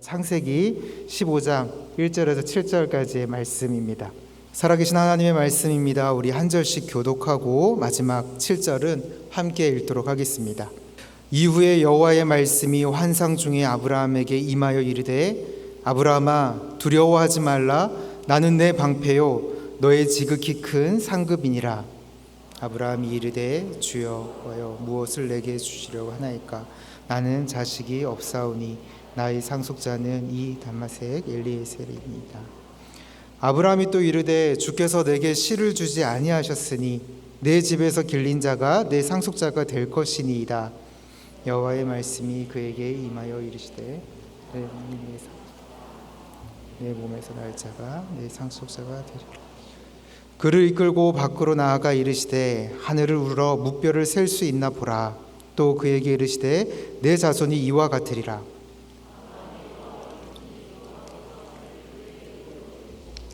창세기 15장 1절에서 7절까지의 말씀입니다. 살아계신 하나님의 말씀입니다. 우리 한 절씩 교독하고 마지막 7절은 함께 읽도록 하겠습니다. 이후에 여호와의 말씀이 환상 중에 아브라함에게 임하여 이르되 아브라함아 두려워하지 말라. 나는 내 방패요 너의 지극히 큰 상급이니라. 아브라함이 이르되 주여 무엇을 내게 주시려고 하나이까. 나는 자식이 없사오니 나의 상속자는 이 담마색 엘리에셀이니이다. 아브라함이 또 이르되 주께서 내게 씨를 주지 아니하셨으니 내 집에서 길린 자가 내 상속자가 될 것이니이다. 여호와의 말씀이 그에게 임하여 이르시되 내 몸에서 날 자가 내 상속자가 되리라. 그를 이끌고 밖으로 나아가 이르시되 하늘을 우러러 묵별을 셀 수 있나 보라. 또 그에게 이르시되 내 자손이 이와 같으리라.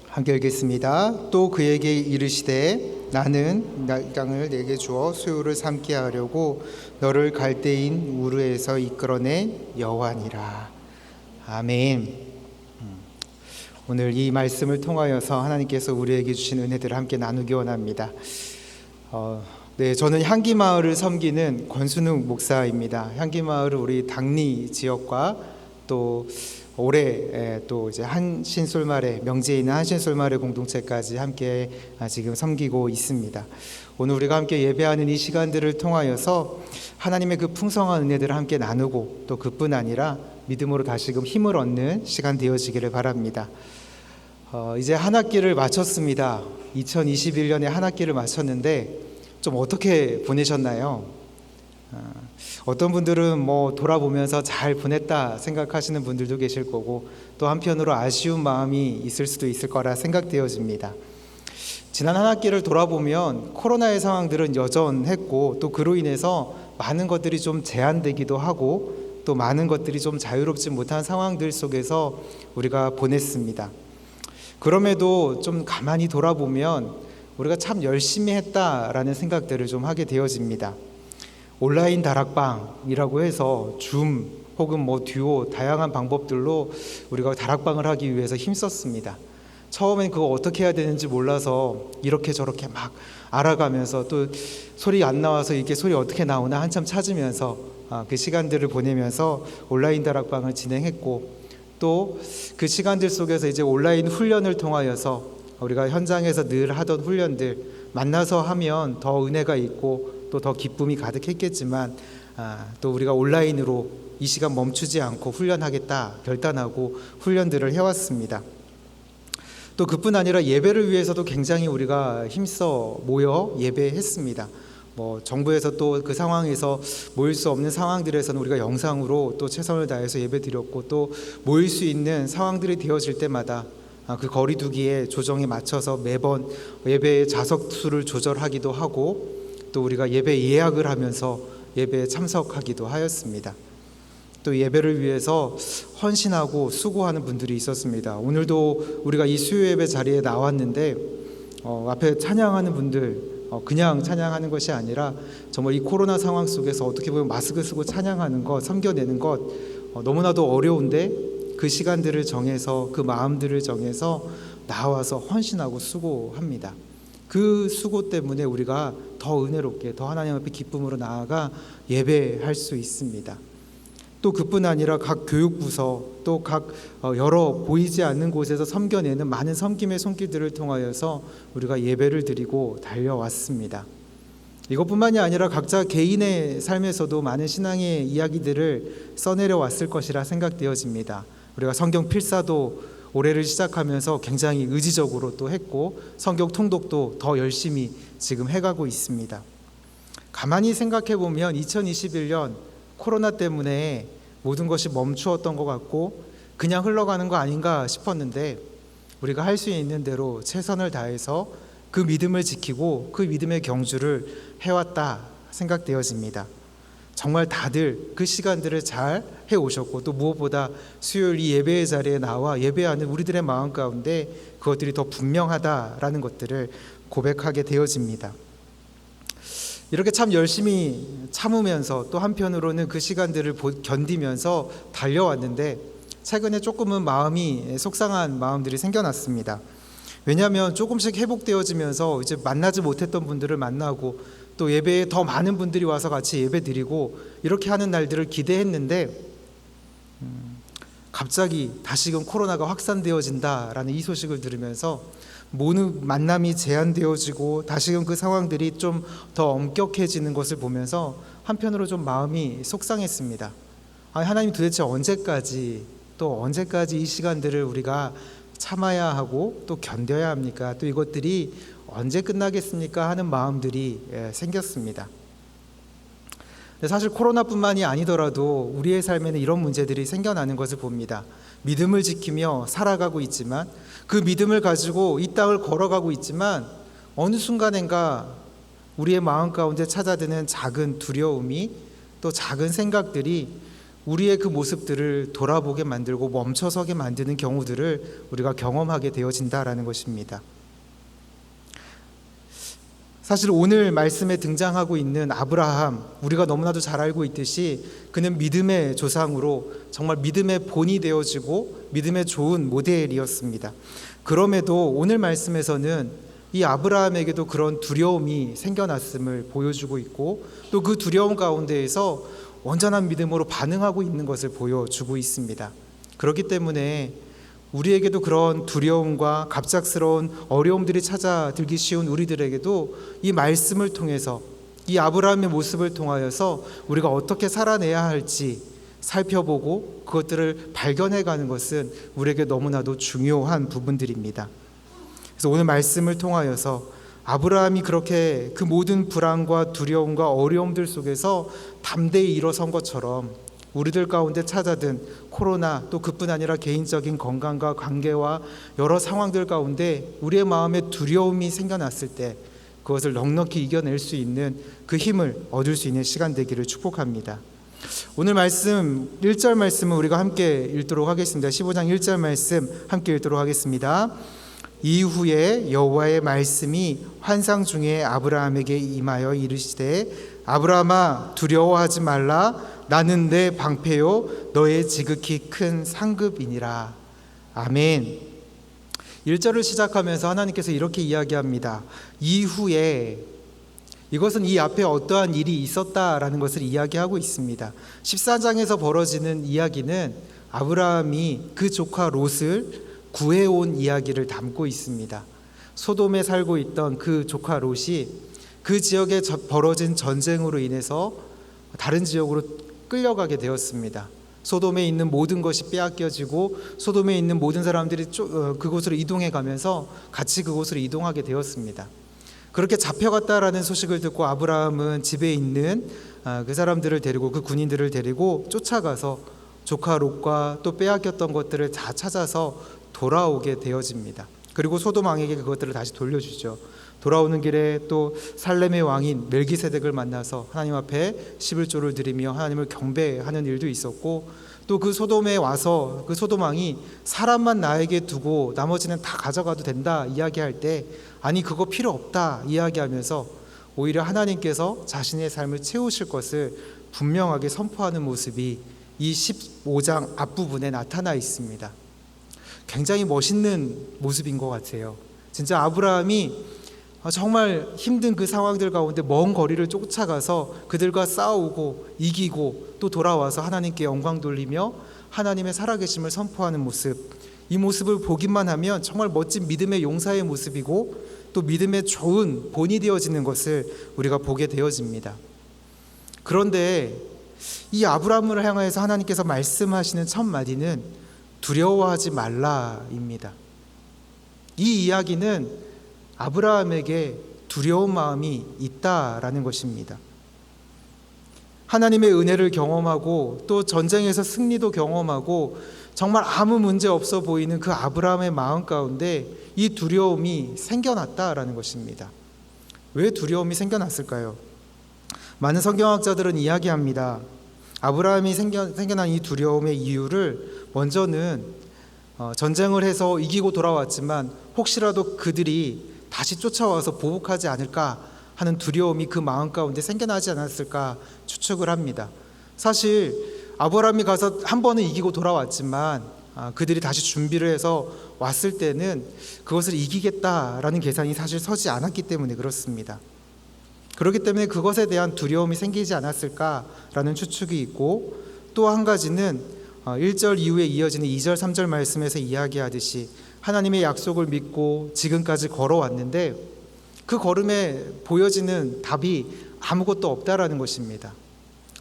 함께 읽겠습니다. 또 그에게 이르시되 나는 땅을 내게 주어 소유를 삼게 하려고 너를 갈대인 우르에서 이끌어낸 여호와니라. 아멘. 오늘 이 말씀을 통하여서 하나님께서 우리에게 주신 은혜들을 함께 나누기 원합니다. 저는 향기마을을 섬기는 권순욱 목사입니다. 향기마을은 우리 당리 지역과 또 올해 또 이제 한신솔마래 명제에 있는 한신솔마래 공동체까지 함께 지금 섬기고 있습니다. 오늘 우리가 함께 예배하는 이 시간들을 통하여서 하나님의 그 풍성한 은혜들을 함께 나누고 또 그뿐 아니라 믿음으로 다시금 힘을 얻는 시간 되어지기를 바랍니다. 이제 한 학기를 마쳤습니다. 2021년에 한 학기를 마쳤는데 좀 어떻게 보내셨나요? 어떤 분들은 돌아보면서 잘 보냈다 생각하시는 분들도 계실 거고 또 한편으로 아쉬운 마음이 있을 수도 있을 거라 생각되어집니다. 지난 한 학기를 돌아보면 코로나의 상황들은 여전했고 또 그로 인해서 많은 것들이 좀 제한되기도 하고 또 많은 것들이 좀 자유롭지 못한 상황들 속에서 우리가 보냈습니다. 그럼에도 좀 가만히 돌아보면 우리가 참 열심히 했다라는 생각들을 좀 하게 되어집니다. 온라인 다락방이라고 해서 줌 혹은 듀오 다양한 방법들로 우리가 다락방을 하기 위해서 힘썼습니다. 처음엔 그거 어떻게 해야 되는지 몰라서 이렇게 저렇게 막 알아가면서 또 소리 안 나와서 이게 소리 어떻게 나오나 한참 찾으면서 그 시간들을 보내면서 온라인 다락방을 진행했고 또 그 시간들 속에서 이제 온라인 훈련을 통하여서 우리가 현장에서 늘 하던 훈련들 만나서 하면 더 은혜가 있고 또 더 기쁨이 가득했겠지만 또 우리가 온라인으로 이 시간 멈추지 않고 훈련하겠다 결단하고 훈련들을 해왔습니다. 또 그뿐 아니라 예배를 위해서도 굉장히 우리가 힘써 모여 예배했습니다. 정부에서 또 그 상황에서 모일 수 없는 상황들에서는 우리가 영상으로 또 최선을 다해서 예배 드렸고 또 모일 수 있는 상황들이 되어질 때마다 그 거리두기에 조정에 맞춰서 매번 예배의 좌석 수를 조절하기도 하고 또 우리가 예배 예약을 하면서 예배에 참석하기도 하였습니다. 또 예배를 위해서 헌신하고 수고하는 분들이 있었습니다. 오늘도 우리가 이 수요 예배 자리에 나왔는데 앞에 찬양하는 분들 그냥 찬양하는 것이 아니라 정말 이 코로나 상황 속에서 어떻게 보면 마스크 쓰고 찬양하는 것, 섬겨내는 것 너무나도 어려운데 그 시간들을 정해서 그 마음들을 정해서 나와서 헌신하고 수고합니다. 그 수고 때문에 우리가 더 은혜롭게 더 하나님 앞에 기쁨으로 나아가 예배할 수 있습니다. 또 그뿐 아니라 각 교육부서 또 각 여러 보이지 않는 곳에서 섬겨내는 많은 섬김의 손길들을 통하여서 우리가 예배를 드리고 달려왔습니다. 이것뿐만이 아니라 각자 개인의 삶에서도 많은 신앙의 이야기들을 써내려 왔을 것이라 생각되어집니다. 우리가 성경 필사도 올해를 시작하면서 굉장히 의지적으로 또 했고 성경 통독도 더 열심히 지금 해가고 있습니다. 가만히 생각해 보면 2021년 코로나 때문에 모든 것이 멈추었던 것 같고 그냥 흘러가는 거 아닌가 싶었는데 우리가 할 수 있는 대로 최선을 다해서 그 믿음을 지키고 그 믿음의 경주를 해왔다 생각되어집니다. 정말 다들 그 시간들을 잘 해오셨고 또 무엇보다 수요일 이 예배의 자리에 나와 예배하는 우리들의 마음 가운데 그것들이 더 분명하다라는 것들을 고백하게 되어집니다. 이렇게 참 열심히 참으면서 또 한편으로는 그 시간들을 견디면서 달려왔는데 최근에 조금은 마음이 속상한 마음들이 생겨났습니다. 왜냐하면 조금씩 회복되어지면서 이제 만나지 못했던 분들을 만나고 또 예배에 더 많은 분들이 와서 같이 예배 드리고 이렇게 하는 날들을 기대했는데 갑자기 다시금 코로나가 확산되어진다라는 이 소식을 들으면서 모든 만남이 제한되어지고 다시금 그 상황들이 좀 더 엄격해지는 것을 보면서 한편으로 좀 마음이 속상했습니다. 하나님 도대체 언제까지 이 시간들을 우리가 참아야 하고 또 견뎌야 합니까? 또 이것들이 언제 끝나겠습니까? 하는 마음들이 생겼습니다. 사실 코로나뿐만이 아니더라도 우리의 삶에는 이런 문제들이 생겨나는 것을 봅니다. 믿음을 지키며 살아가고 있지만 그 믿음을 가지고 이 땅을 걸어가고 있지만 어느 순간인가 우리의 마음 가운데 찾아드는 작은 두려움이 또 작은 생각들이 우리의 그 모습들을 돌아보게 만들고 멈춰서게 만드는 경우들을 우리가 경험하게 되어진다라는 것입니다. 사실 오늘 말씀에 등장하고 있는 아브라함, 우리가 너무나도 잘 알고 있듯이 그는 믿음의 조상으로 정말 믿음의 본이 되어지고 믿음의 좋은 모델이었습니다. 그럼에도 오늘 말씀에서는 이 아브라함에게도 그런 두려움이 생겨났음을 보여주고 있고 또 그 두려움 가운데에서 온전한 믿음으로 반응하고 있는 것을 보여주고 있습니다. 그렇기 때문에 우리에게도 그런 두려움과 갑작스러운 어려움들이 찾아들기 쉬운 우리들에게도 이 말씀을 통해서 이 아브라함의 모습을 통하여서 우리가 어떻게 살아내야 할지 살펴보고 그것들을 발견해가는 것은 우리에게 너무나도 중요한 부분들입니다. 그래서 오늘 말씀을 통하여서 아브라함이 그렇게 그 모든 불안과 두려움과 어려움들 속에서 담대히 일어선 것처럼 우리들 가운데 찾아든 코로나 또 그뿐 아니라 개인적인 건강과 관계와 여러 상황들 가운데 우리의 마음에 두려움이 생겨났을 때 그것을 넉넉히 이겨낼 수 있는 그 힘을 얻을 수 있는 시간 되기를 축복합니다. 오늘 말씀 1절 말씀을 우리가 함께 읽도록 하겠습니다. 15장 1절 말씀 함께 읽도록 하겠습니다. 이후에 여호와의 말씀이 환상 중에 아브라함에게 임하여 이르시되 아브라함아 두려워하지 말라 나는 내 방패요 너의 지극히 큰 상급이니라. 아멘. 1절을 시작하면서 하나님께서 이렇게 이야기합니다. 이후에, 이것은 이 앞에 어떠한 일이 있었다라는 것을 이야기하고 있습니다. 14장에서 벌어지는 이야기는 아브라함이 그 조카 롯을 구해온 이야기를 담고 있습니다. 소돔에 살고 있던 그 조카 롯이 그 지역에 벌어진 전쟁으로 인해서 다른 지역으로 끌려가게 되었습니다. 소돔에 있는 모든 것이 빼앗겨지고 소돔에 있는 모든 사람들이 그곳으로 이동해 가면서 같이 그곳으로 이동하게 되었습니다. 그렇게 잡혀갔다라는 소식을 듣고 아브라함은 집에 있는 그 사람들을 데리고 그 군인들을 데리고 쫓아가서 조카 롯과 또 빼앗겼던 것들을 다 찾아서 돌아오게 되어집니다. 그리고 소돔 왕에게 그것들을 다시 돌려주죠. 돌아오는 길에 또 살렘의 왕인 멜기세덱을 만나서 하나님 앞에 11조를 드리며 하나님을 경배하는 일도 있었고 또 그 소돔에 와서 그 소돔 왕이 사람만 나에게 두고 나머지는 다 가져가도 된다 이야기할 때 아니 그거 필요 없다 이야기하면서 오히려 하나님께서 자신의 삶을 채우실 것을 분명하게 선포하는 모습이 이 15장 앞부분에 나타나 있습니다. 굉장히 멋있는 모습인 것 같아요. 진짜 아브라함이 정말 힘든 그 상황들 가운데 먼 거리를 쫓아가서 그들과 싸우고 이기고 또 돌아와서 하나님께 영광 돌리며 하나님의 살아계심을 선포하는 모습, 이 모습을 보기만 하면 정말 멋진 믿음의 용사의 모습이고 또 믿음의 좋은 본이 되어지는 것을 우리가 보게 되어집니다. 그런데 이 아브라함을 향해서 하나님께서 말씀하시는 첫 마디는 두려워하지 말라입니다. 이 이야기는 아브라함에게 두려운 마음이 있다라는 것입니다. 하나님의 은혜를 경험하고 또 전쟁에서 승리도 경험하고 정말 아무 문제 없어 보이는 그 아브라함의 마음 가운데 이 두려움이 생겨났다라는 것입니다. 왜 두려움이 생겨났을까요? 많은 성경학자들은 이야기합니다. 아브라함이 생겨난 이 두려움의 이유를 먼저는 전쟁을 해서 이기고 돌아왔지만 혹시라도 그들이 다시 쫓아와서 보복하지 않을까 하는 두려움이 그 마음 가운데 생겨나지 않았을까 추측을 합니다. 사실 아브라함이 가서 한 번은 이기고 돌아왔지만 그들이 다시 준비를 해서 왔을 때는 그것을 이기겠다라는 계산이 사실 서지 않았기 때문에 그렇습니다. 그렇기 때문에 그것에 대한 두려움이 생기지 않았을까라는 추측이 있고, 또 한 가지는 1절 이후에 이어지는 2절 3절 말씀에서 이야기하듯이 하나님의 약속을 믿고 지금까지 걸어왔는데 그 걸음에 보여지는 답이 아무것도 없다라는 것입니다.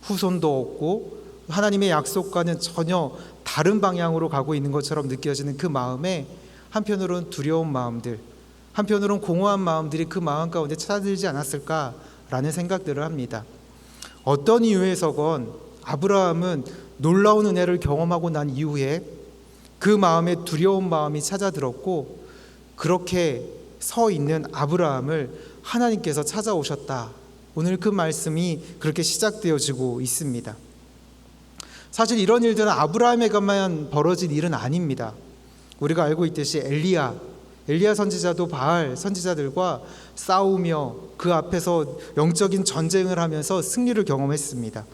후손도 없고 하나님의 약속과는 전혀 다른 방향으로 가고 있는 것처럼 느껴지는 그 마음에 한편으로는 두려운 마음들, 한편으로는 공허한 마음들이 그 마음 가운데 찾아들지 않았을까라는 생각들을 합니다. 어떤 이유에서건 아브라함은 놀라운 은혜를 경험하고 난 이후에 그 마음에 두려운 마음이 찾아들었고, 그렇게 서 있는 아브라함을 하나님께서 찾아오셨다. 오늘 그 말씀이 그렇게 시작되어지고 있습니다. 사실 이런 일들은 아브라함에게만 벌어진 일은 아닙니다. 우리가 알고 있듯이 엘리야 선지자도 바알 선지자들과 싸우며 그 앞에서 영적인 전쟁을 하면서 승리를 경험했습니다.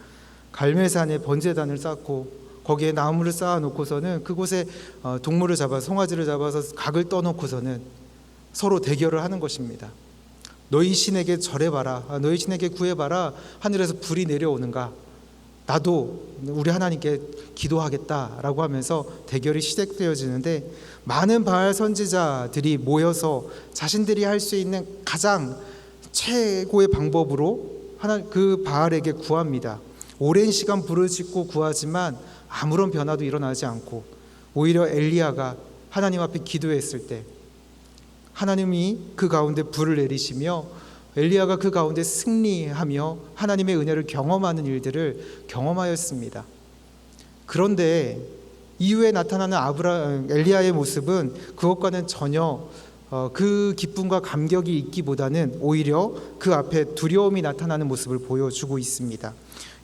갈멜산에 번제단을 쌓고 거기에 나무를 쌓아놓고서는 그곳에 동물을 잡아서 송아지를 잡아서 각을 떠놓고서는 서로 대결을 하는 것입니다. 너희 신에게 절해봐라, 너희 신에게 구해봐라. 하늘에서 불이 내려오는가? 나도 우리 하나님께 기도하겠다라고 하면서 대결이 시작되어지는데, 많은 바알 선지자들이 모여서 자신들이 할 수 있는 가장 최고의 방법으로 그 바알에게 구합니다. 오랜 시간 부르짖고 구하지만 아무런 변화도 일어나지 않고, 오히려 엘리야가 하나님 앞에 기도했을 때 하나님이 그 가운데 불을 내리시며 엘리야가 그 가운데 승리하며 하나님의 은혜를 경험하는 일들을 경험하였습니다. 그런데 이후에 나타나는 엘리야의 모습은 그것과는 전혀 그 기쁨과 감격이 있기보다는 오히려 그 앞에 두려움이 나타나는 모습을 보여주고 있습니다.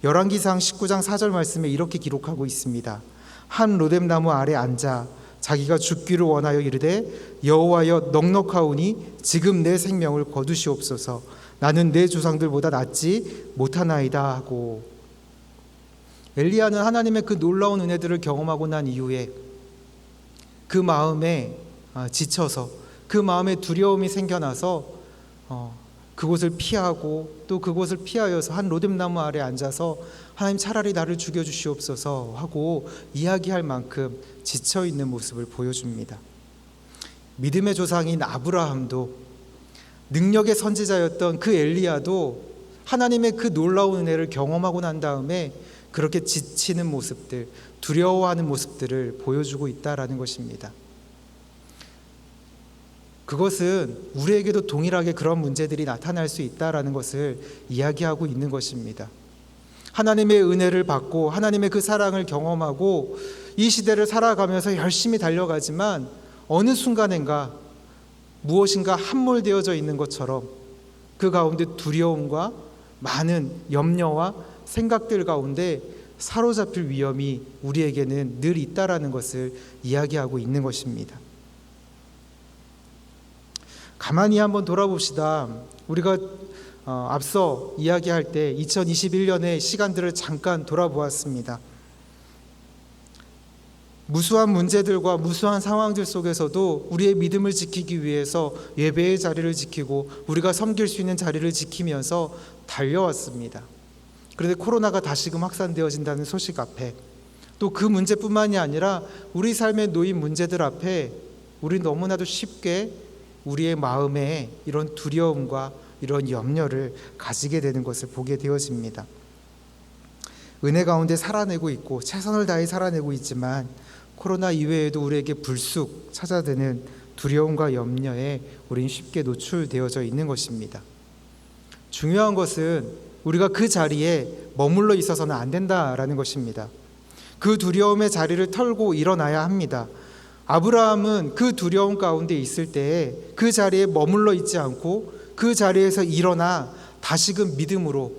열왕기상 19장 4절 말씀에 이렇게 기록하고 있습니다. 한 로뎀나무 아래 앉아 자기가 죽기를 원하여 이르되 여호와여 넉넉하오니 지금 내 생명을 거두시옵소서. 나는 내 조상들보다 낫지 못하나이다 하고, 엘리야는 하나님의 그 놀라운 은혜들을 경험하고 난 이후에 그 마음에 지쳐서, 그 마음에 두려움이 생겨나서 그곳을 피하고, 또 그곳을 피하여서 한 로뎀나무 아래 앉아서 하나님 차라리 나를 죽여주시옵소서 하고 이야기할 만큼 지쳐있는 모습을 보여줍니다. 믿음의 조상인 아브라함도, 능력의 선지자였던 그 엘리야도 하나님의 그 놀라운 은혜를 경험하고 난 다음에 그렇게 지치는 모습들, 두려워하는 모습들을 보여주고 있다라는 것입니다. 그것은 우리에게도 동일하게 그런 문제들이 나타날 수 있다라는 것을 이야기하고 있는 것입니다. 하나님의 은혜를 받고 하나님의 그 사랑을 경험하고 이 시대를 살아가면서 열심히 달려가지만 어느 순간인가 무엇인가 함몰되어져 있는 것처럼 그 가운데 두려움과 많은 염려와 생각들 가운데 사로잡힐 위험이 우리에게는 늘 있다라는 것을 이야기하고 있는 것입니다. 가만히 한번 돌아봅시다. 우리가 앞서 이야기할 때 2021년의 시간들을 잠깐 돌아보았습니다. 무수한 문제들과 무수한 상황들 속에서도 우리의 믿음을 지키기 위해서 예배의 자리를 지키고 우리가 섬길 수 있는 자리를 지키면서 달려왔습니다. 그런데 코로나가 다시금 확산되어진다는 소식 앞에, 또 그 문제뿐만이 아니라 우리 삶에 놓인 문제들 앞에 우리 너무나도 쉽게 우리의 마음에 이런 두려움과 이런 염려를 가지게 되는 것을 보게 되어집니다. 은혜 가운데 살아내고 있고 최선을 다해 살아내고 있지만 코로나 이외에도 우리에게 불쑥 찾아드는 두려움과 염려에 우리는 쉽게 노출되어져 있는 것입니다. 중요한 것은 우리가 그 자리에 머물러 있어서는 안 된다라는 것입니다. 그 두려움의 자리를 털고 일어나야 합니다. 아브라함은 그 두려움 가운데 있을 때에 그 자리에 머물러 있지 않고 그 자리에서 일어나 다시금 믿음으로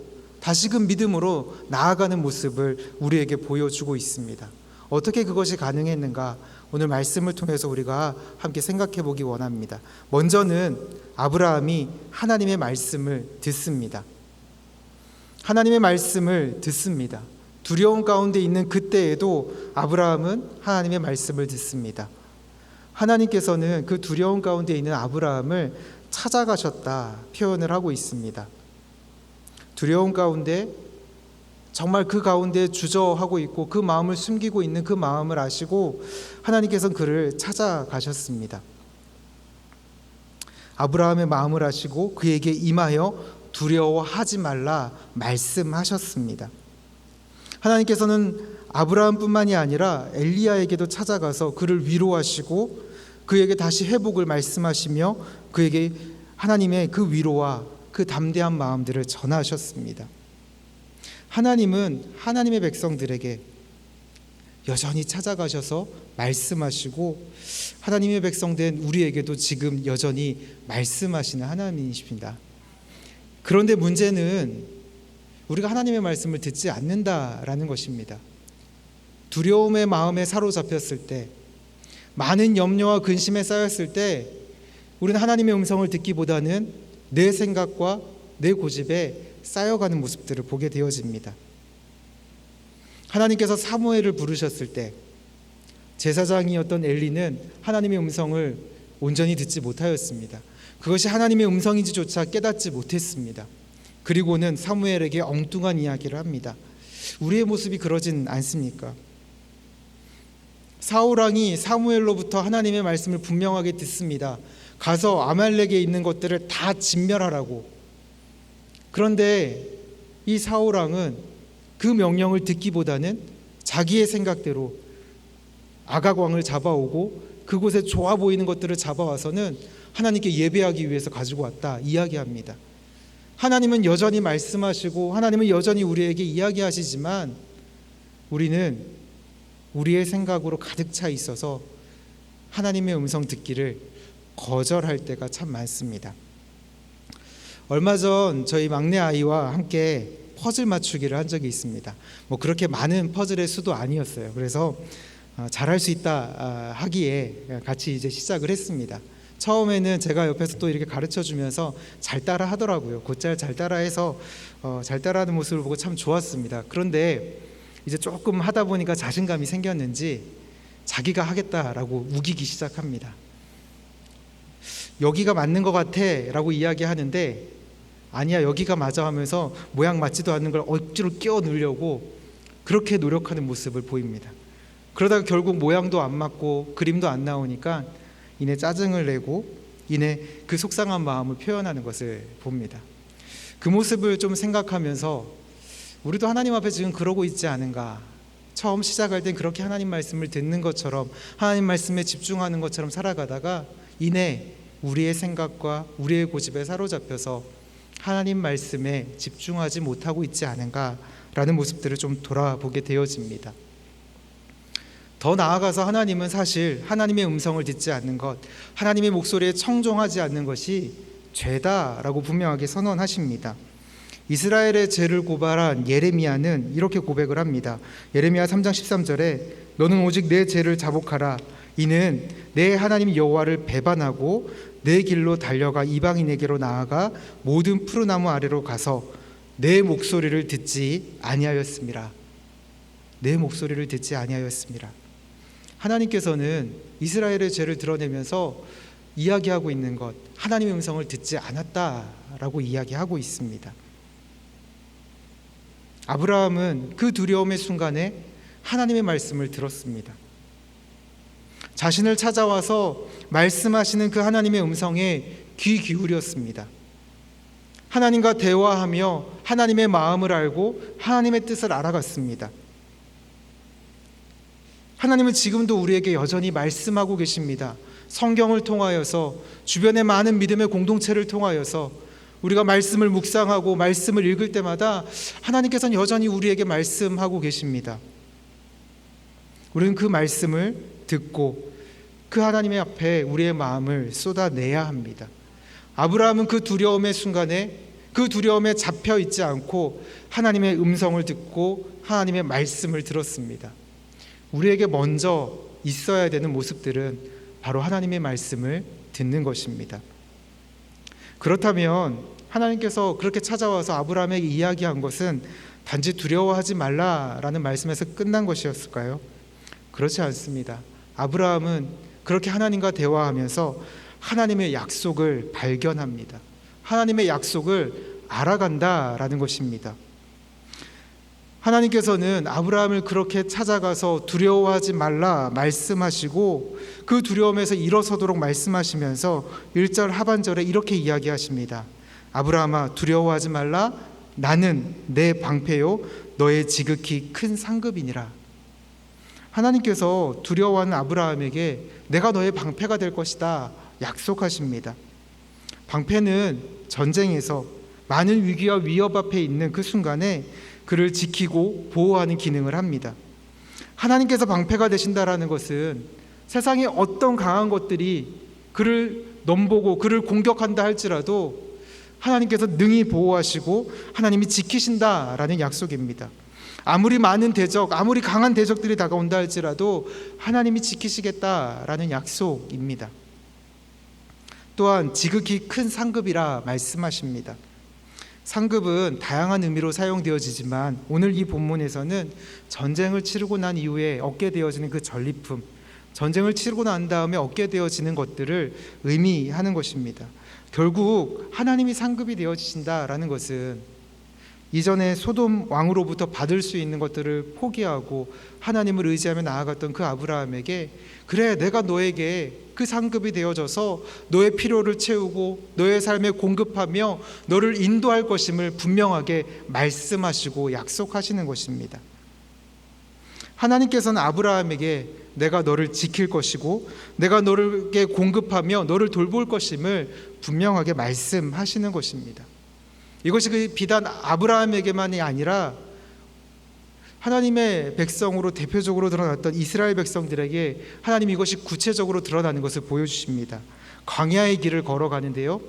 나아가는 모습을 우리에게 보여주고 있습니다. 어떻게 그것이 가능했는가? 오늘 말씀을 통해서 우리가 함께 생각해 보기 원합니다. 먼저는 아브라함이 하나님의 말씀을 듣습니다. 하나님의 말씀을 듣습니다. 두려움 가운데 있는 그때에도 아브라함은 하나님의 말씀을 듣습니다. 하나님께서는 그 두려움 가운데 있는 아브라함을 찾아가셨다 표현을 하고 있습니다. 두려움 가운데, 정말 그 가운데 주저하고 있고 그 마음을 숨기고 있는 그 마음을 아시고 하나님께서는 그를 찾아가셨습니다. 아브라함의 마음을 아시고 그에게 임하여 두려워하지 말라 말씀하셨습니다. 하나님께서는 아브라함뿐만이 아니라 엘리야에게도 찾아가서 그를 위로하시고 그에게 다시 회복을 말씀하시며 그에게 하나님의 그 위로와 그 담대한 마음들을 전하셨습니다. 하나님은 하나님의 백성들에게 여전히 찾아가셔서 말씀하시고 하나님의 백성된 우리에게도 지금 여전히 말씀하시는 하나님이십니다. 그런데 문제는 우리가 하나님의 말씀을 듣지 않는다라는 것입니다. 두려움의 마음에 사로잡혔을 때, 많은 염려와 근심에 쌓였을 때 우리는 하나님의 음성을 듣기보다는 내 생각과 내 고집에 쌓여가는 모습들을 보게 되어집니다. 하나님께서 사무엘을 부르셨을 때 제사장이었던 엘리는 하나님의 음성을 온전히 듣지 못하였습니다. 그것이 하나님의 음성인지조차 깨닫지 못했습니다. 그리고는 사무엘에게 엉뚱한 이야기를 합니다. 우리의 모습이 그러진 않습니까? 사울왕이 사무엘로부터 하나님의 말씀을 분명하게 듣습니다. 가서 아말렉에 있는 것들을 다 진멸하라고. 그런데 이 사울왕은 그 명령을 듣기보다는 자기의 생각대로 아각 왕을 잡아오고 그곳에 좋아 보이는 것들을 잡아와서는 하나님께 예배하기 위해서 가지고 왔다 이야기합니다. 하나님은 여전히 말씀하시고 하나님은 여전히 우리에게 이야기하시지만 우리는 우리의 생각으로 가득 차 있어서 하나님의 음성 듣기를 거절할 때가 참 많습니다. 얼마 전 저희 막내 아이와 함께 퍼즐 맞추기를 한 적이 있습니다. 뭐 그렇게 많은 퍼즐의 수도 아니었어요. 그래서 잘할 수 있다 하기에 같이 이제 시작을 했습니다. 처음에는 제가 옆에서 또 이렇게 가르쳐 주면서 잘 따라 하더라고요. 곧잘 잘 따라해서 잘 따라하는 모습을 보고 참 좋았습니다. 그런데 이제 조금 하다 보니까 자신감이 생겼는지 자기가 하겠다라고 우기기 시작합니다. 여기가 맞는 것 같아 라고 이야기하는데 아니야 여기가 맞아 하면서 모양 맞지도 않는 걸 억지로 끼워 넣으려고 그렇게 노력하는 모습을 보입니다. 그러다가 결국 모양도 안 맞고 그림도 안 나오니까 이내 짜증을 내고 이내 그 속상한 마음을 표현하는 것을 봅니다. 그 모습을 좀 생각하면서 우리도 하나님 앞에 지금 그러고 있지 않은가. 처음 시작할 땐 그렇게 하나님 말씀을 듣는 것처럼 하나님 말씀에 집중하는 것처럼 살아가다가 이내 우리의 생각과 우리의 고집에 사로잡혀서 하나님 말씀에 집중하지 못하고 있지 않은가라는 모습들을 좀 돌아보게 되어집니다. 더 나아가서 하나님은 사실 하나님의 음성을 듣지 않는 것, 하나님의 목소리에 청종하지 않는 것이 죄다라고 분명하게 선언하십니다. 이스라엘의 죄를 고발한 예레미야는 이렇게 고백을 합니다. 예레미야 3장 13절에 너는 오직 내 죄를 자복하라. 이는 내 하나님 여호와를 배반하고 내 길로 달려가 이방인에게로 나아가 모든 푸르나무 아래로 가서 내 목소리를 듣지 아니하였음이라. 내 목소리를 듣지 아니하였음이라. 하나님께서는 이스라엘의 죄를 드러내면서 이야기하고 있는 것, 하나님의 음성을 듣지 않았다라고 이야기하고 있습니다. 아브라함은 그 두려움의 순간에 하나님의 말씀을 들었습니다. 자신을 찾아와서 말씀하시는 그 하나님의 음성에 귀 기울였습니다. 하나님과 대화하며 하나님의 마음을 알고 하나님의 뜻을 알아갔습니다. 하나님은 지금도 우리에게 여전히 말씀하고 계십니다. 성경을 통하여서, 주변의 많은 믿음의 공동체를 통하여서 우리가 말씀을 묵상하고 말씀을 읽을 때마다 하나님께서는 여전히 우리에게 말씀하고 계십니다. 우리는 그 말씀을 듣고 그 하나님의 앞에 우리의 마음을 쏟아내야 합니다. 아브라함은 그 두려움의 순간에 그 두려움에 잡혀 있지 않고 하나님의 음성을 듣고 하나님의 말씀을 들었습니다. 우리에게 먼저 있어야 되는 모습들은 바로 하나님의 말씀을 듣는 것입니다. 그렇다면 하나님께서 그렇게 찾아와서 아브라함에게 이야기한 것은 단지 두려워하지 말라라는 말씀에서 끝난 것이었을까요? 그렇지 않습니다. 아브라함은 그렇게 하나님과 대화하면서 하나님의 약속을 발견합니다. 하나님의 약속을 알아간다라는 것입니다. 하나님께서는 아브라함을 그렇게 찾아가서 두려워하지 말라 말씀하시고 그 두려움에서 일어서도록 말씀하시면서 1절 하반절에 이렇게 이야기하십니다. 아브라함아 두려워하지 말라 나는 내 방패요 너의 지극히 큰 상급이니라. 하나님께서 두려워하는 아브라함에게 내가 너의 방패가 될 것이다 약속하십니다. 방패는 전쟁에서 많은 위기와 위협 앞에 있는 그 순간에 그를 지키고 보호하는 기능을 합니다. 하나님께서 방패가 되신다라는 것은 세상에 어떤 강한 것들이 그를 넘보고 그를 공격한다 할지라도 하나님께서 능히 보호하시고 하나님이 지키신다라는 약속입니다. 아무리 많은 대적, 아무리 강한 대적들이 다가온다 할지라도 하나님이 지키시겠다라는 약속입니다. 또한 지극히 큰 상급이라 말씀하십니다. 상급은 다양한 의미로 사용되어지지만 오늘 이 본문에서는 전쟁을 치르고 난 이후에 얻게 되어지는 그 전리품, 전쟁을 치르고 난 다음에 얻게 되어지는 것들을 의미하는 것입니다. 결국 하나님이 상급이 되어지신다라는 것은 이전에 소돔 왕으로부터 받을 수 있는 것들을 포기하고 하나님을 의지하며 나아갔던 그 아브라함에게 그래 내가 너에게 그 상급이 되어져서 너의 필요를 채우고 너의 삶에 공급하며 너를 인도할 것임을 분명하게 말씀하시고 약속하시는 것입니다. 하나님께서는 아브라함에게 내가 너를 지킬 것이고 내가 너에게 공급하며 너를 돌볼 것임을 분명하게 말씀하시는 것입니다. 이것이 비단 아브라함에게만이 아니라 하나님의 백성으로 대표적으로 드러났던 이스라엘 백성들에게 하나님이 이것이 구체적으로 드러나는 것을 보여주십니다. 광야의 길을 걸어가는데요,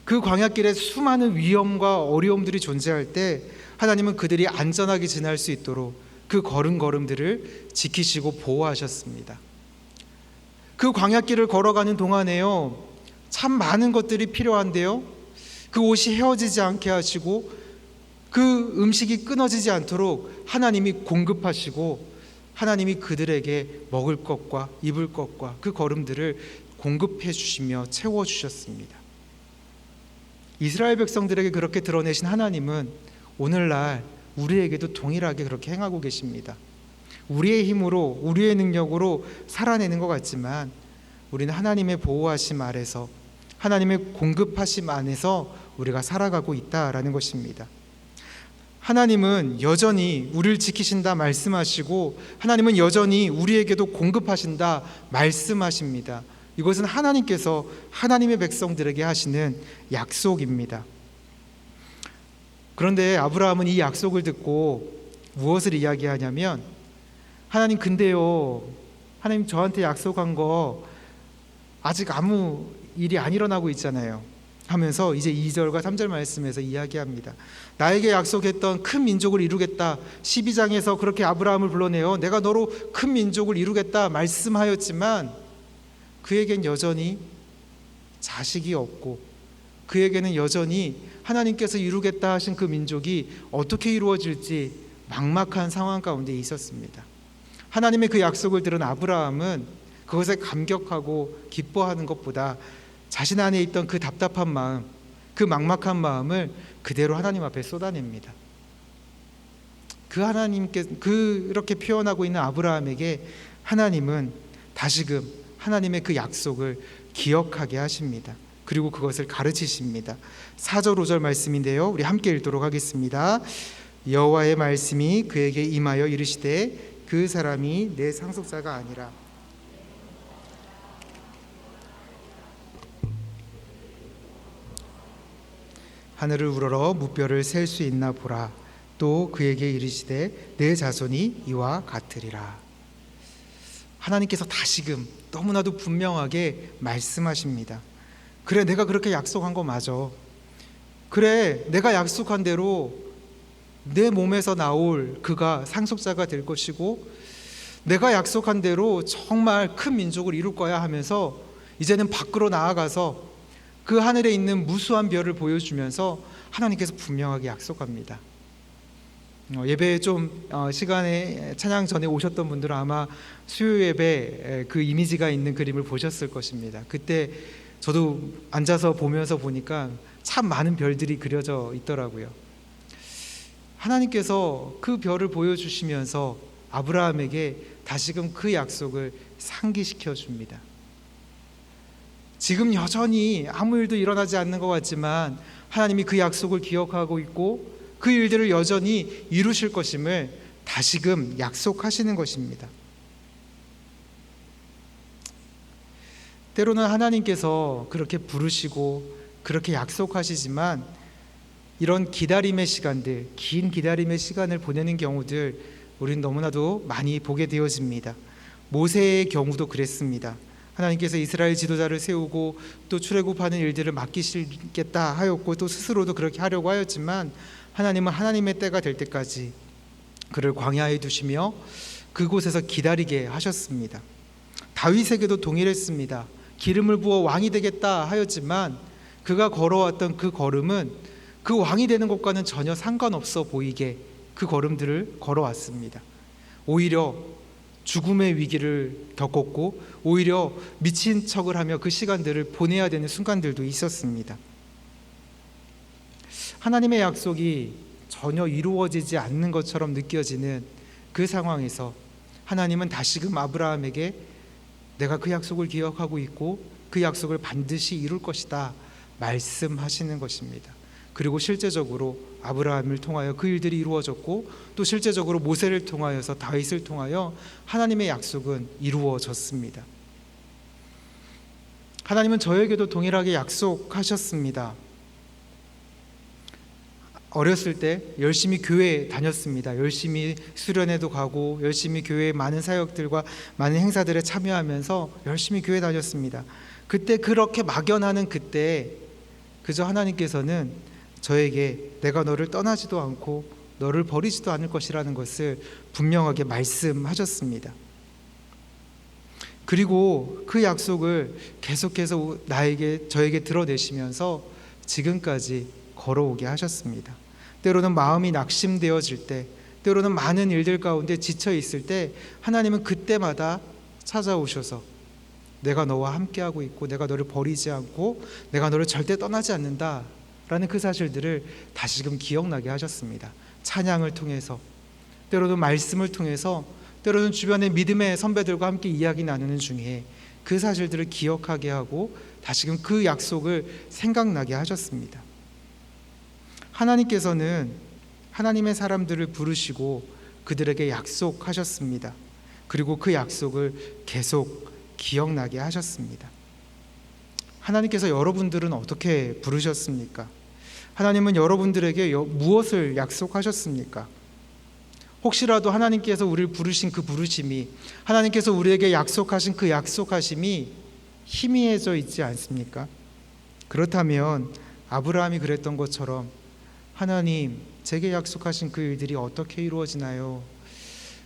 그 광야길에 수많은 위험과 어려움들이 존재할 때 하나님은 그들이 안전하게 지날 수 있도록 그 걸음걸음들을 지키시고 보호하셨습니다. 그 광야길을 걸어가는 동안에요 참 많은 것들이 필요한데요, 그 옷이 헤어지지 않게 하시고 그 음식이 끊어지지 않도록 하나님이 공급하시고 하나님이 그들에게 먹을 것과 입을 것과 그 걸음들을 공급해 주시며 채워주셨습니다. 이스라엘 백성들에게 그렇게 드러내신 하나님은 오늘날 우리에게도 동일하게 그렇게 행하고 계십니다. 우리의 힘으로 우리의 능력으로 살아내는 것 같지만 우리는 하나님의 보호하심 아래서 하나님의 공급하심 안에서 우리가 살아가고 있다라는 것입니다. 하나님은 여전히 우리를 지키신다 말씀하시고 하나님은 여전히 우리에게도 공급하신다 말씀하십니다. 이것은 하나님께서 하나님의 백성들에게 하시는 약속입니다. 그런데 아브라함은 이 약속을 듣고 무엇을 이야기하냐면 하나님 근데요 하나님 저한테 약속한 거 아직 아무 일이 안 일어나고 있잖아요 하면서 이제 2절과 3절 말씀에서 이야기합니다. 나에게 약속했던 큰 민족을 이루겠다 12장에서 그렇게 아브라함을 불러내어 내가 너로 큰 민족을 이루겠다 말씀하였지만 그에겐 여전히 자식이 없고 그에게는 여전히 하나님께서 이루겠다 하신 그 민족이 어떻게 이루어질지 막막한 상황 가운데 있었습니다. 하나님의 그 약속을 들은 아브라함은 그것에 감격하고 기뻐하는 것보다 자신 안에 있던 그 답답한 마음, 그 막막한 마음을 그대로 하나님 앞에 쏟아냅니다. 그 하나님께 그렇게 표현하고 있는 아브라함에게 하나님은 다시금 하나님의 그 약속을 기억하게 하십니다. 그리고 그것을 가르치십니다. 4절 5절 말씀인데요, 우리 함께 읽도록 하겠습니다. 여호와의 말씀이 그에게 임하여 이르시되 그 사람이 내 상속자가 아니라 하늘을 우러러 무뼈를 셀 수 있나 보라. 또 그에게 이르시되 내 자손이 이와 같으리라. 하나님께서 다시금 너무나도 분명하게 말씀하십니다. 그래 내가 그렇게 약속한 거 맞아. 그래 내가 약속한 대로 내 몸에서 나올 그가 상속자가 될 것이고 내가 약속한 대로 정말 큰 민족을 이룰 거야 하면서 이제는 밖으로 나아가서 그 하늘에 있는 무수한 별을 보여주면서 하나님께서 분명하게 약속합니다. 예배 좀 시간에 찬양 전에 오셨던 분들은 아마 수요 예배 그 이미지가 있는 그림을 보셨을 것입니다. 그때 저도 앉아서 보면서 보니까 참 많은 별들이 그려져 있더라고요. 하나님께서 그 별을 보여주시면서 아브라함에게 다시금 그 약속을 상기시켜 줍니다. 지금 여전히 아무 일도 일어나지 않는 것 같지만 하나님이 그 약속을 기억하고 있고 그 일들을 여전히 이루실 것임을 다시금 약속하시는 것입니다. 때로는 하나님께서 그렇게 부르시고 그렇게 약속하시지만 이런 기다림의 시간들, 긴 기다림의 시간을 보내는 경우들 우리는 너무나도 많이 보게 되어집니다. 모세의 경우도 그랬습니다. 하나님께서 이스라엘 지도자를 세우고 또 출애굽하는 일들을 맡기시겠다 하였고 또 스스로도 그렇게 하려고 하였지만 하나님은 하나님의 때가 될 때까지 그를 광야에 두시며 그곳에서 기다리게 하셨습니다. 다윗에게도 동일했습니다. 기름을 부어 왕이 되겠다 하였지만 그가 걸어왔던 그 걸음은 그 왕이 되는 것과는 전혀 상관없어 보이게 그 걸음들을 걸어왔습니다. 오히려 죽음의 위기를 겪었고 오히려 미친 척을 하며 그 시간들을 보내야 되는 순간들도 있었습니다. 하나님의 약속이 전혀 이루어지지 않는 것처럼 느껴지는 그 상황에서 하나님은 다시금 아브라함에게 내가 그 약속을 기억하고 있고 그 약속을 반드시 이룰 것이다 말씀하시는 것입니다. 그리고 실제적으로 아브라함을 통하여 그 일들이 이루어졌고 또 실제적으로 모세를 통하여서 다윗을 통하여 하나님의 약속은 이루어졌습니다. 하나님은 저에게도 동일하게 약속하셨습니다. 어렸을 때 열심히 교회에 다녔습니다. 열심히 수련회도 가고 열심히 교회의 많은 사역들과 많은 행사들에 참여하면서 열심히 교회 다녔습니다. 그때 그렇게 막연하는 그때 그저 하나님께서는 저에게 내가 너를 떠나지도 않고 너를 버리지도 않을 것이라는 것을 분명하게 말씀하셨습니다. 그리고 그 약속을 계속해서 저에게 드러내시면서 지금까지 걸어오게 하셨습니다. 때로는 마음이 낙심되어질 때, 때로는 많은 일들 가운데 지쳐 있을 때 하나님은 그때마다 찾아오셔서 내가 너와 함께하고 있고 내가 너를 버리지 않고 내가 너를 절대 떠나지 않는다 라는 그 사실들을 다시금 기억나게 하셨습니다. 찬양을 통해서, 때로는 말씀을 통해서, 때로는 주변의 믿음의 선배들과 함께 이야기 나누는 중에 그 사실들을 기억하게 하고 다시금 그 약속을 생각나게 하셨습니다. 하나님께서는 하나님의 사람들을 부르시고 그들에게 약속하셨습니다. 그리고 그 약속을 계속 기억나게 하셨습니다. 하나님께서 여러분들은 어떻게 부르셨습니까? 하나님은 여러분들에게 무엇을 약속하셨습니까? 혹시라도 하나님께서 우리를 부르신 그 부르심이, 하나님께서 우리에게 약속하신 그 약속하심이 희미해져 있지 않습니까? 그렇다면 아브라함이 그랬던 것처럼 하나님, 제게 약속하신 그 일들이 어떻게 이루어지나요?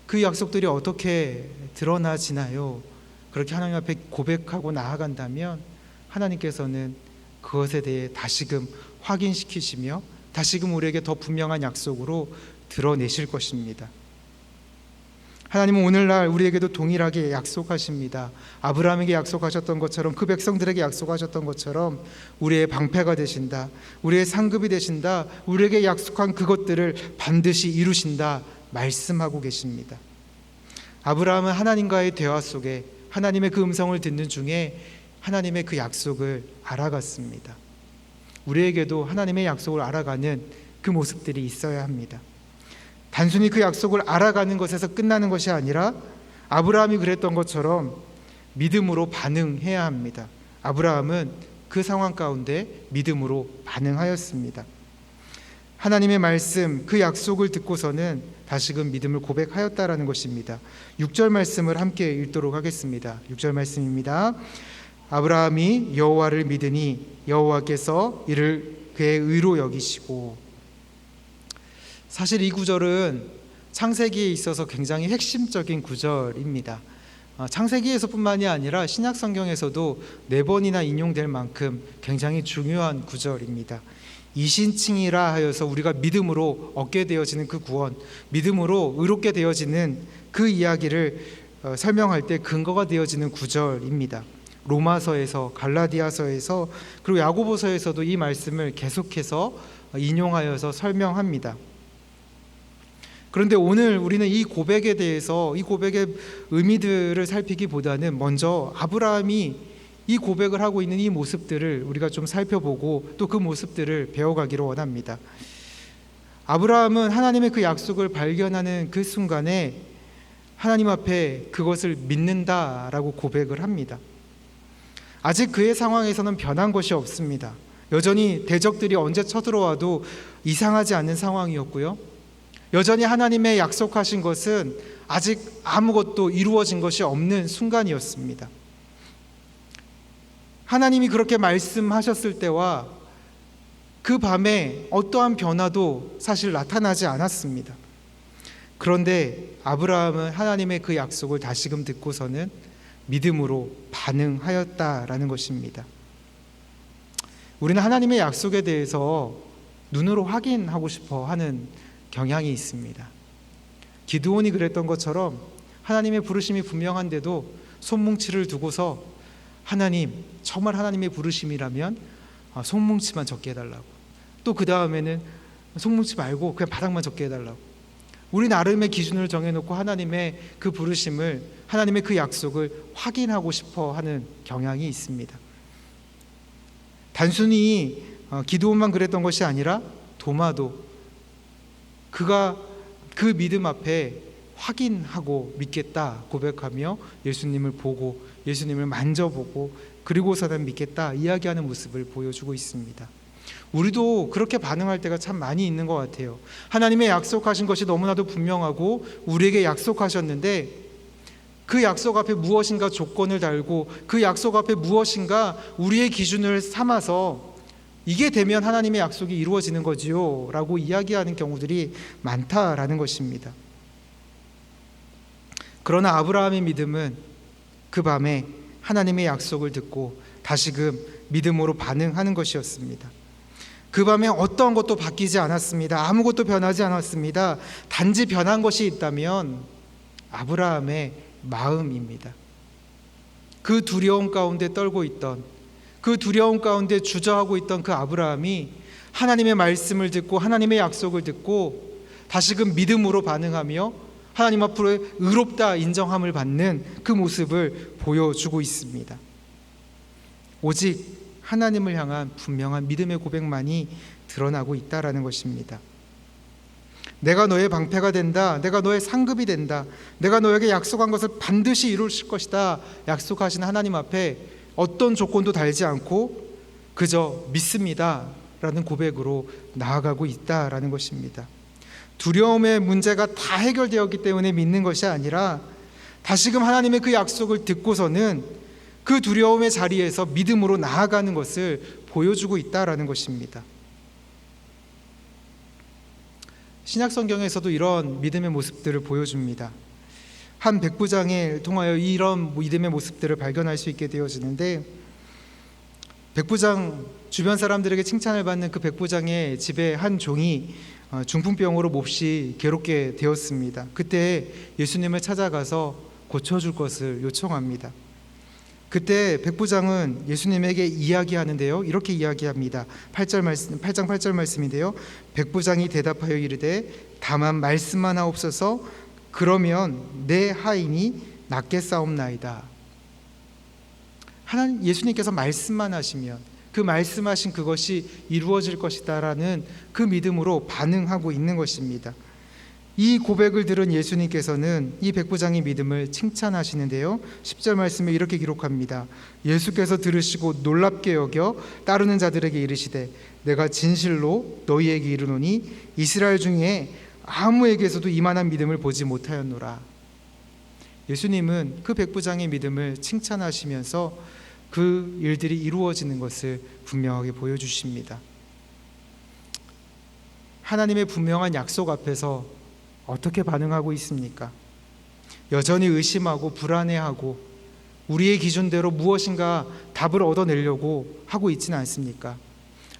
그 약속들이 어떻게 드러나지나요? 그렇게 하나님 앞에 고백하고 나아간다면 하나님께서는 그것에 대해 다시금 확인시키시며 다시금 우리에게 더 분명한 약속으로 드러내실 것입니다. 하나님은 오늘날 우리에게도 동일하게 약속하십니다. 아브라함에게 약속하셨던 것처럼, 그 백성들에게 약속하셨던 것처럼 우리의 방패가 되신다, 우리의 상급이 되신다, 우리에게 약속한 그것들을 반드시 이루신다 말씀하고 계십니다. 아브라함은 하나님과의 대화 속에 하나님의 그 음성을 듣는 중에 하나님의 그 약속을 알아갔습니다. 우리에게도 하나님의 약속을 알아가는 그 모습들이 있어야 합니다. 단순히 그 약속을 알아가는 것에서 끝나는 것이 아니라 아브라함이 그랬던 것처럼 믿음으로 반응해야 합니다. 아브라함은 그 상황 가운데 믿음으로 반응하였습니다. 하나님의 말씀, 그 약속을 듣고서는 다시금 믿음을 고백하였다라는 것입니다. 6절 말씀을 함께 읽도록 하겠습니다. 6절 말씀입니다. 아브라함이 여호와를 믿으니 여호와께서 이를 그의 의로 여기시고. 사실 이 구절은 창세기에 있어서 굉장히 핵심적인 구절입니다. 창세기에서뿐만이 아니라 신약 성경에서도 4번이나 인용될 만큼 굉장히 중요한 구절입니다. 이신칭이라 하여서 우리가 믿음으로 얻게 되어지는 그 구원, 믿음으로 의롭게 되어지는 그 이야기를 설명할 때 근거가 되어지는 구절입니다. 로마서에서, 갈라디아서에서, 그리고 야고보서에서도 이 말씀을 계속해서 인용하여서 설명합니다. 그런데 오늘 우리는 이 고백에 대해서, 이 고백의 의미들을 살피기보다는 먼저 아브라함이 이 고백을 하고 있는 이 모습들을 우리가 좀 살펴보고 또 그 모습들을 배워가기를 원합니다. 아브라함은 하나님의 그 약속을 발견하는 그 순간에 하나님 앞에 그것을 믿는다라고 고백을 합니다. 아직 그의 상황에서는 변한 것이 없습니다. 여전히 대적들이 언제 쳐들어와도 이상하지 않는 상황이었고요. 여전히 하나님의 약속하신 것은 아직 아무것도 이루어진 것이 없는 순간이었습니다. 하나님이 그렇게 말씀하셨을 때와 그 밤에 어떠한 변화도 사실 나타나지 않았습니다. 그런데 아브라함은 하나님의 그 약속을 다시금 듣고서는 믿음으로 반응하였다라는 것입니다. 우리는 하나님의 약속에 대해서 눈으로 확인하고 싶어 하는 경향이 있습니다. 기드온이 그랬던 것처럼 하나님의 부르심이 분명한데도 손뭉치를 두고서 하나님, 정말 하나님의 부르심이라면 손뭉치만 적게 해달라고, 또 그 다음에는 손뭉치 말고 그냥 바닥만 적게 해달라고, 우리 나름의 기준을 정해놓고 하나님의 그 부르심을, 하나님의 그 약속을 확인하고 싶어 하는 경향이 있습니다. 단순히 기드온만 그랬던 것이 아니라 도마도 그가 그 믿음 앞에 확인하고 믿겠다 고백하며 예수님을 보고 예수님을 만져보고 그리고서는 믿겠다 이야기하는 모습을 보여주고 있습니다. 우리도 그렇게 반응할 때가 참 많이 있는 것 같아요. 하나님의 약속하신 것이 너무나도 분명하고 우리에게 약속하셨는데 그 약속 앞에 무엇인가 조건을 달고 그 약속 앞에 무엇인가 우리의 기준을 삼아서 이게 되면 하나님의 약속이 이루어지는 거지요 라고 이야기하는 경우들이 많다라는 것입니다. 그러나 아브라함의 믿음은 그 밤에 하나님의 약속을 듣고 다시금 믿음으로 반응하는 것이었습니다. 그 밤에 어떤 것도 바뀌지 않았습니다. 아무것도 변하지 않았습니다. 단지 변한 것이 있다면 아브라함의 마음입니다. 그 두려움 가운데 떨고 있던, 그 두려움 가운데 주저하고 있던 그 아브라함이 하나님의 말씀을 듣고 하나님의 약속을 듣고 다시금 믿음으로 반응하며 하나님 앞으로 의롭다 인정함을 받는 그 모습을 보여주고 있습니다. 오직 하나님을 향한 분명한 믿음의 고백만이 드러나고 있다라는 것입니다. 내가 너의 방패가 된다. 내가 너의 상급이 된다. 내가 너에게 약속한 것을 반드시 이루실 것이다. 약속하신 하나님 앞에 어떤 조건도 달지 않고 그저 믿습니다 라는 고백으로 나아가고 있다라는 것입니다. 두려움의 문제가 다 해결되었기 때문에 믿는 것이 아니라 다시금 하나님의 그 약속을 듣고서는 그 두려움의 자리에서 믿음으로 나아가는 것을 보여주고 있다라는 것입니다. 신약 성경에서도 이런 믿음의 모습들을 보여줍니다. 한 백부장을 통하여 이런 믿음의 모습들을 발견할 수 있게 되어지는데, 백부장 주변 사람들에게 칭찬을 받는 그 백부장의 집에 한 종이 중풍병으로 몹시 괴롭게 되었습니다. 그때 예수님을 찾아가서 고쳐줄 것을 요청합니다. 그때 백부장은 예수님에게 이야기하는데요, 이렇게 이야기합니다. 8장 8절 말씀인데요, 백부장이 대답하여 이르되 다만 말씀만 하옵소서, 그러면 내 하인이 낫겠사옵나이다. 하나님, 예수님께서 말씀만 하시면 그 말씀하신 그것이 이루어질 것이다라는 그 믿음으로 반응하고 있는 것입니다. 이 고백을 들은 예수님께서는 이 백부장의 믿음을 칭찬하시는데요, 10절 말씀에 이렇게 기록합니다. 예수께서 들으시고 놀랍게 여겨 따르는 자들에게 이르시되 내가 진실로 너희에게 이르노니 이스라엘 중에 아무에게서도 이만한 믿음을 보지 못하였노라. 예수님은 그 백부장의 믿음을 칭찬하시면서 그 일들이 이루어지는 것을 분명하게 보여주십니다. 하나님의 분명한 약속 앞에서 어떻게 반응하고 있습니까? 여전히 의심하고 불안해하고 우리의 기준대로 무엇인가 답을 얻어내려고 하고 있지는 않습니까?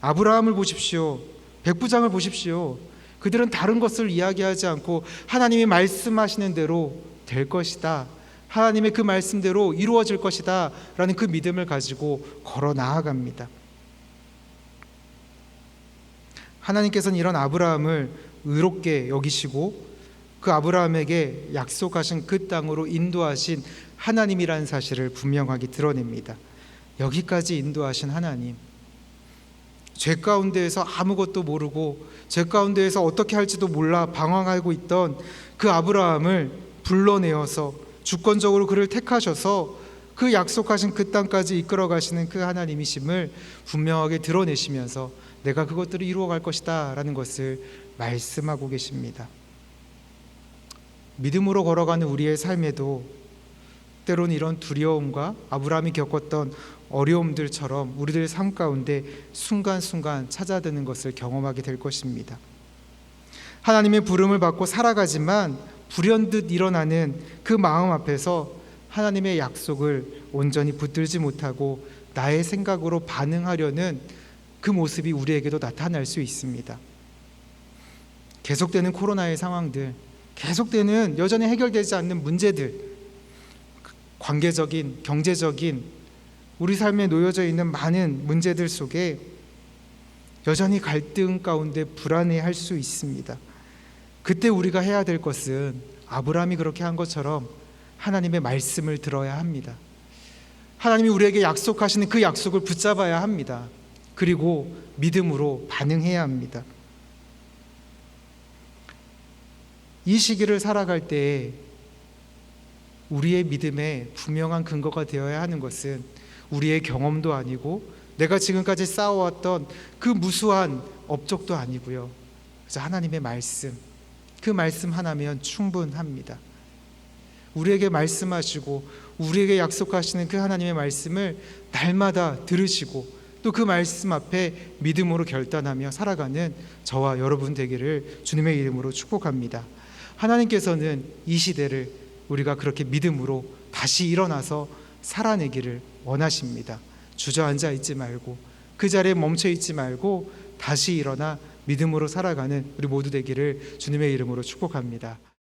아브라함을 보십시오. 백부장을 보십시오. 그들은 다른 것을 이야기하지 않고 하나님이 말씀하시는 대로 될 것이다, 하나님의 그 말씀대로 이루어질 것이다 라는 그 믿음을 가지고 걸어 나아갑니다. 하나님께서는 이런 아브라함을 의롭게 여기시고 그 아브라함에게 약속하신 그 땅으로 인도하신 하나님이라는 사실을 분명하게 드러냅니다. 여기까지 인도하신 하나님, 죄 가운데에서 아무것도 모르고 죄 가운데에서 어떻게 할지도 몰라 방황하고 있던 그 아브라함을 불러내어서 주권적으로 그를 택하셔서 그 약속하신 그 땅까지 이끌어 가시는 그 하나님이심을 분명하게 드러내시면서 내가 그것들을 이루어갈 것이다 라는 것을 말씀하고 계십니다. 믿음으로 걸어가는 우리의 삶에도 때로는 이런 두려움과 아브라함이 겪었던 어려움들처럼 우리들 삶 가운데 순간순간 찾아드는 것을 경험하게 될 것입니다. 하나님의 부름을 받고 살아가지만 불현듯 일어나는 그 마음 앞에서 하나님의 약속을 온전히 붙들지 못하고 나의 생각으로 반응하려는 그 모습이 우리에게도 나타날 수 있습니다. 계속되는 코로나의 상황들, 계속되는 여전히 해결되지 않는 문제들, 관계적인, 경제적인 우리 삶에 놓여져 있는 많은 문제들 속에 여전히 갈등 가운데 불안해할 수 있습니다. 그때 우리가 해야 될 것은 아브라함이 그렇게 한 것처럼 하나님의 말씀을 들어야 합니다. 하나님이 우리에게 약속하시는 그 약속을 붙잡아야 합니다. 그리고 믿음으로 반응해야 합니다. 이 시기를 살아갈 때에 우리의 믿음에 분명한 근거가 되어야 하는 것은 우리의 경험도 아니고 내가 지금까지 쌓아왔던 그 무수한 업적도 아니고요. 그래서 하나님의 말씀, 그 말씀 하나면 충분합니다. 우리에게 말씀하시고 우리에게 약속하시는 그 하나님의 말씀을 날마다 들으시고 또 그 말씀 앞에 믿음으로 결단하며 살아가는 저와 여러분 되기를 주님의 이름으로 축복합니다. 하나님께서는 이 시대를 우리가 그렇게 믿음으로 다시 일어나서 살아내기를 원하십니다. 주저앉아 있지 말고 그 자리에 멈춰 있지 말고 다시 일어나 믿음으로 살아가는 우리 모두 되기를 주님의 이름으로 축복합니다.